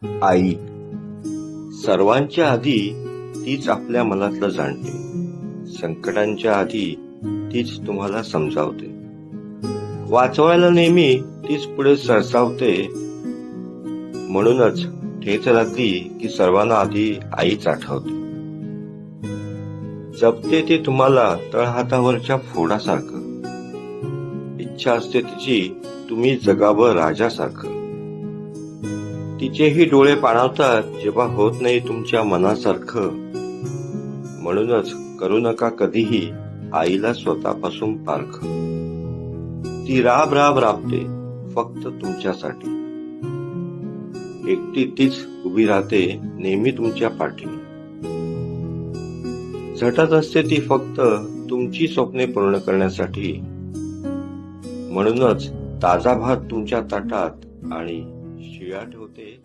आई सर्वांच्या आधी तीच आपल्या मनातलं जाणते. संकटांच्या आधी तीच तुम्हाला समजावते. वाचवायला नेहमी तीच पुढे सरसावते. म्हणूनच ठेच लागली की सर्वांना आधी आईच आठवते. जपते ती तुम्हाला तळहातावरच्या फोडासारखं. इच्छा असते तिची तुम्ही जगावं राजासारखं. तिचेही डोळे पाणावतात जेव्हा होत नाही तुमच्या मनासारखं. म्हणूनच करू नका कधीही आईला स्वतःपासून पारखं. ती राब राब राबते फक्त तुमच्यासाठी. एकटी तीच उभी राहते नेहमी तुमच्या पाठीने. झटत असते ती फक्त तुमची स्वप्ने पूर्ण करण्यासाठी. म्हणूनच ताजा भात तुमच्या ताटात आणि शिळा ठेवते